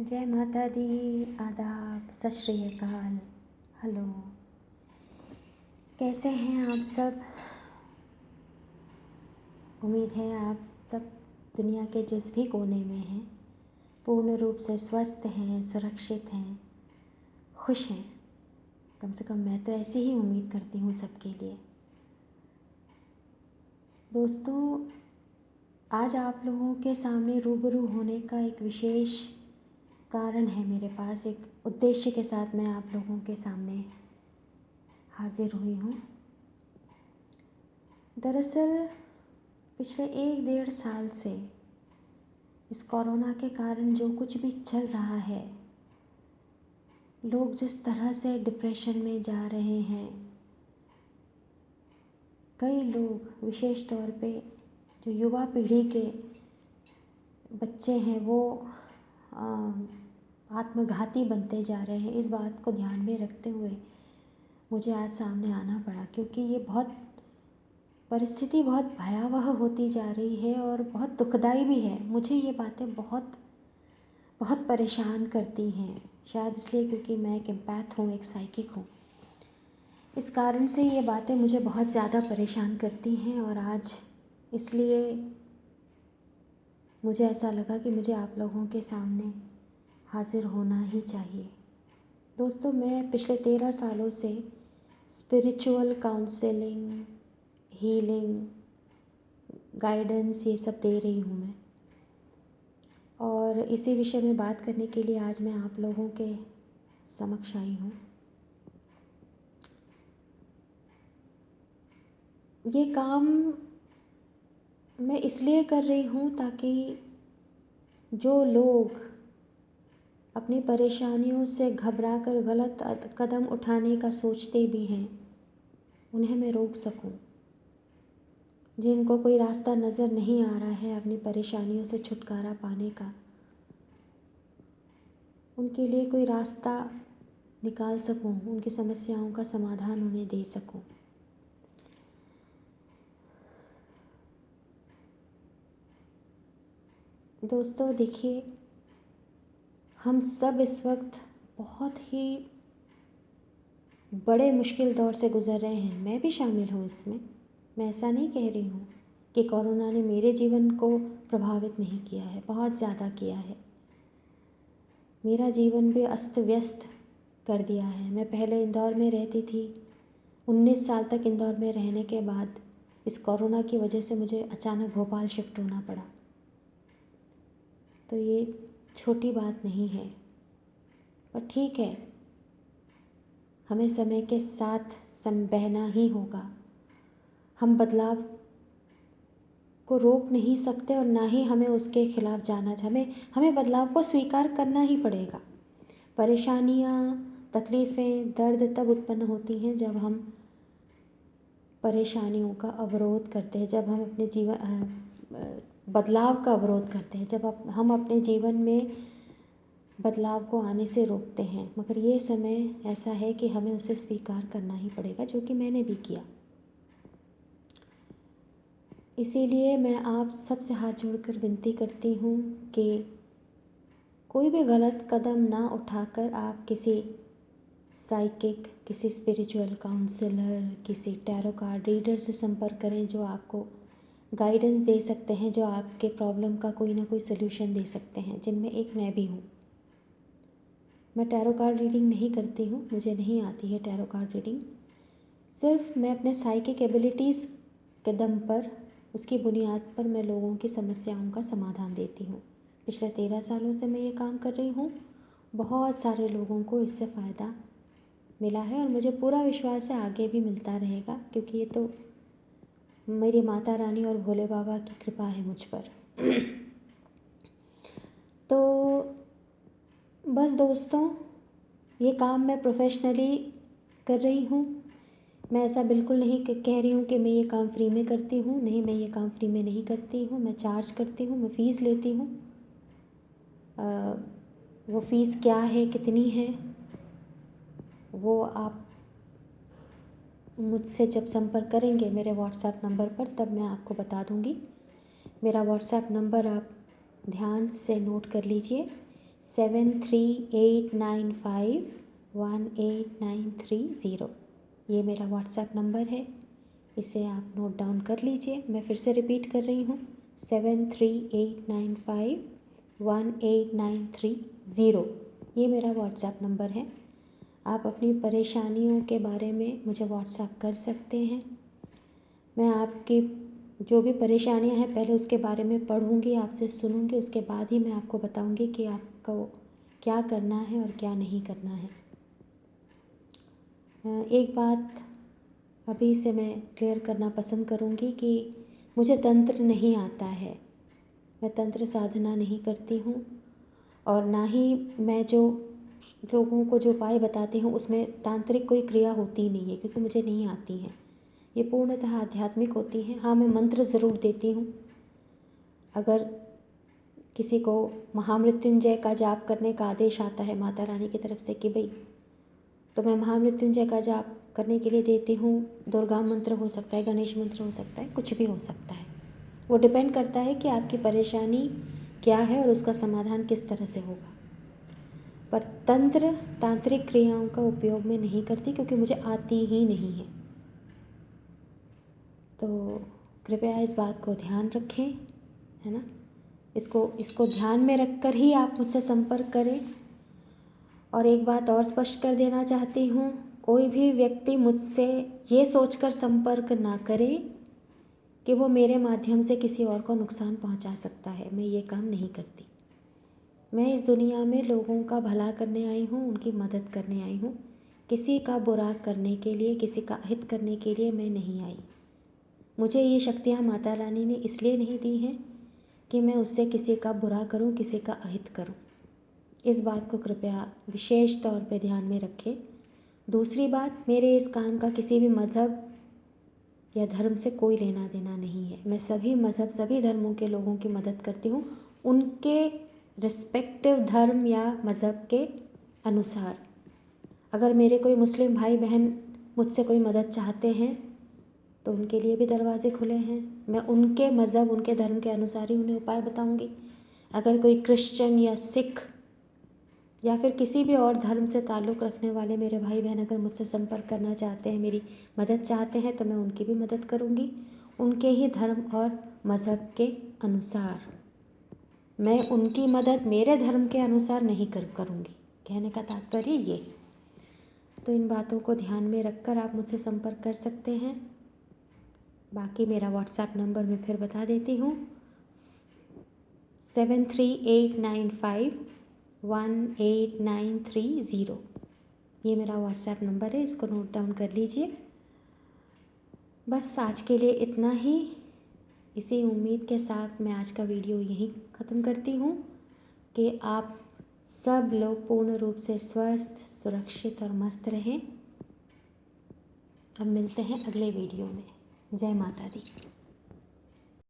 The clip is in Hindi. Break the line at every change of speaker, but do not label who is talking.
जय माता दी। आदाब, सत श्री अकाल, हेलो। कैसे हैं आप सब? उम्मीद है आप सब दुनिया के जिस भी कोने में हैं पूर्ण रूप से स्वस्थ हैं, सुरक्षित हैं, खुश हैं। कम से कम मैं तो ऐसी ही उम्मीद करती हूँ सबके लिए। दोस्तों, आज आप लोगों के सामने रूबरू होने का एक विशेष कारण है। मेरे पास एक उद्देश्य के साथ मैं आप लोगों के सामने हाजिर हुई हूँ। दरअसल पिछले 1-1.5 साल से इस कोरोना के कारण जो कुछ भी चल रहा है, लोग जिस तरह से डिप्रेशन में जा रहे हैं, कई लोग विशेष तौर पे जो युवा पीढ़ी के बच्चे हैं वो आत्मघाती बनते जा रहे हैं। इस बात को ध्यान में रखते हुए मुझे आज सामने आना पड़ा, क्योंकि ये परिस्थिति बहुत भयावह होती जा रही है और बहुत दुखदाई भी है। मुझे ये बातें बहुत बहुत परेशान करती हैं, शायद इसलिए क्योंकि मैं एक एम्पैथ हूँ, एक साइकिक हूँ। इस कारण से ये बातें मुझे बहुत ज़्यादा परेशान करती हैं और आज इसलिए मुझे ऐसा लगा कि मुझे आप लोगों के सामने हाजिर होना ही चाहिए। दोस्तों, मैं पिछले 13 सालों से स्पिरिचुअल काउंसलिंग, हीलिंग, गाइडेंस ये सब दे रही हूँ मैं, और इसी विषय में बात करने के लिए आज मैं आप लोगों के समक्ष आई हूँ। ये काम मैं इसलिए कर रही हूँ ताकि जो लोग अपनी परेशानियों से घबराकर गलत कदम उठाने का सोचते भी हैं, उन्हें मैं रोक सकूं। जिनको कोई रास्ता नज़र नहीं आ रहा है अपनी परेशानियों से छुटकारा पाने का, उनके लिए कोई रास्ता निकाल सकूं, उनकी समस्याओं का समाधान उन्हें दे सकूं। दोस्तों देखिए, हम सब इस वक्त बहुत ही बड़े मुश्किल दौर से गुज़र रहे हैं। मैं भी शामिल हूँ इसमें। मैं ऐसा नहीं कह रही हूँ कि कोरोना ने मेरे जीवन को प्रभावित नहीं किया है, बहुत ज़्यादा किया है। मेरा जीवन भी अस्त व्यस्त कर दिया है। मैं पहले इंदौर में रहती थी। 19 साल तक इंदौर में रहने के बाद इस कोरोना की वजह से मुझे अचानक भोपाल शिफ्ट होना पड़ा। तो ये छोटी बात नहीं है, पर ठीक है, हमें समय के साथ बहना ही होगा। हम बदलाव को रोक नहीं सकते और ना ही हमें उसके खिलाफ जाना चाहिए। हमें बदलाव को स्वीकार करना ही पड़ेगा। परेशानियाँ, तकलीफ़ें, दर्द तब उत्पन्न होती हैं जब हम परेशानियों का अवरोध करते हैं, जब हम अपने जीवन बदलाव का अवरोध करते हैं, जब हम अपने जीवन में बदलाव को आने से रोकते हैं। मगर ये समय ऐसा है कि हमें उसे स्वीकार करना ही पड़ेगा, जो कि मैंने भी किया। इसीलिए मैं आप सबसे हाथ जोड़कर विनती करती हूँ कि कोई भी गलत कदम ना उठाकर आप किसी साइकिक, किसी स्पिरिचुअल काउंसलर, किसी टैरो कार्ड रीडर से संपर्क करें, जो आपको गाइडेंस दे सकते हैं, जो आपके प्रॉब्लम का कोई ना कोई सल्यूशन दे सकते हैं, जिनमें एक मैं भी हूँ। मैं टैरो कार्ड रीडिंग नहीं करती हूँ, मुझे नहीं आती है टैरो कार्ड रीडिंग। सिर्फ मैं अपने साइकिक एबिलिटीज़ के दम पर, उसकी बुनियाद पर मैं लोगों की समस्याओं का समाधान देती हूँ। पिछले 13 सालों से मैं ये काम कर रही हूँ। बहुत सारे लोगों को इससे फ़ायदा मिला है और मुझे पूरा विश्वास है आगे भी मिलता रहेगा, क्योंकि ये तो मेरी माता रानी और भोले बाबा की कृपा है मुझ पर। तो बस दोस्तों, ये काम मैं प्रोफेशनली कर रही हूँ। मैं ऐसा बिल्कुल नहीं कह रही हूँ कि मैं ये काम फ्री में करती हूँ। नहीं, मैं ये काम फ्री में नहीं करती हूँ। मैं चार्ज करती हूँ, मैं फ़ीस लेती हूँ। वो फ़ीस क्या है, कितनी है, वो आप मुझसे जब संपर्क करेंगे मेरे व्हाट्सएप नंबर पर, तब मैं आपको बता दूँगी। मेरा व्हाट्सएप नंबर आप ध्यान से नोट कर लीजिए, 7389518930। ये मेरा व्हाट्सएप नंबर है, इसे आप नोट डाउन कर लीजिए। मैं फिर से रिपीट कर रही हूँ, 7389518930। ये मेरा व्हाट्सएप नंबर है। आप अपनी परेशानियों के बारे में मुझे व्हाट्सएप कर सकते हैं। मैं आपकी जो भी परेशानियां हैं पहले उसके बारे में पढ़ूंगी, आपसे सुनूंगी, उसके बाद ही मैं आपको बताऊंगी कि आपको क्या करना है और क्या नहीं करना है। एक बात अभी से मैं क्लियर करना पसंद करूंगी कि मुझे तंत्र नहीं आता है। मैं तंत्र साधना नहीं करती हूँ और ना ही मैं जो लोगों को जो उपाय बताती हूँ उसमें तांत्रिक कोई क्रिया होती नहीं है, क्योंकि मुझे नहीं आती हैं। ये पूर्णतः आध्यात्मिक होती हैं। हाँ, मैं मंत्र ज़रूर देती हूँ। अगर किसी को महामृत्युंजय का जाप करने का आदेश आता है माता रानी की तरफ से कि भाई, तो मैं महामृत्युंजय का जाप करने के लिए देती हूँ। दुर्गा मंत्र हो सकता है, गणेश मंत्र हो सकता है, कुछ भी हो सकता है। वो डिपेंड करता है कि आपकी परेशानी क्या है और उसका समाधान किस तरह से होगा। पर तंत्र तांत्रिक क्रियाओं का उपयोग मैं नहीं करती, क्योंकि मुझे आती ही नहीं है। तो कृपया इस बात को ध्यान रखें, है ना। इसको ध्यान में रखकर ही आप मुझसे संपर्क करें। और एक बात और स्पष्ट कर देना चाहती हूँ, कोई भी व्यक्ति मुझसे ये सोचकर संपर्क ना करे कि वो मेरे माध्यम से किसी और को नुकसान पहुँचा सकता है। मैं ये काम नहीं करती। मैं इस दुनिया में लोगों का भला करने आई हूँ, उनकी मदद करने आई हूँ। किसी का बुरा करने के लिए, किसी का अहित करने के लिए मैं नहीं आई। मुझे ये शक्तियाँ माता रानी ने इसलिए नहीं दी हैं कि मैं उससे किसी का बुरा करूं, किसी का अहित करूं। इस बात को कृपया विशेष तौर पे ध्यान में रखें। दूसरी बात, मेरे इस काम का किसी भी मज़हब या धर्म से कोई लेना देना नहीं है। मैं सभी मज़हब, सभी धर्मों के लोगों की मदद करती हूँ, उनके रिस्पेक्टिव धर्म या मज़हब के अनुसार। अगर मेरे कोई मुस्लिम भाई बहन मुझसे कोई मदद चाहते हैं तो उनके लिए भी दरवाजे खुले हैं। मैं उनके मज़हब, उनके धर्म के अनुसार ही उन्हें उपाय बताऊंगी। अगर कोई क्रिश्चियन या सिख या फिर किसी भी और धर्म से ताल्लुक़ रखने वाले मेरे भाई बहन अगर मुझसे संपर्क करना चाहते हैं, मेरी मदद चाहते हैं, तो मैं उनकी भी मदद करूंगी, उनके ही धर्म और मज़हब के अनुसार। मैं उनकी मदद मेरे धर्म के अनुसार नहीं करूँगी। कहने का तात्पर्य ये। तो इन बातों को ध्यान में रखकर आप मुझसे संपर्क कर सकते हैं। बाकी मेरा व्हाट्सएप नंबर मैं फिर बता देती हूँ, 7389518930। ये मेरा व्हाट्सएप नंबर है, इसको नोट डाउन कर लीजिए। बस आज के लिए इतना ही। इसी उम्मीद के साथ मैं आज का वीडियो यहीं ख़त्म करती हूँ कि आप सब लोग पूर्ण रूप से स्वस्थ, सुरक्षित और मस्त रहें। अब मिलते हैं अगले वीडियो में। जय माता दी।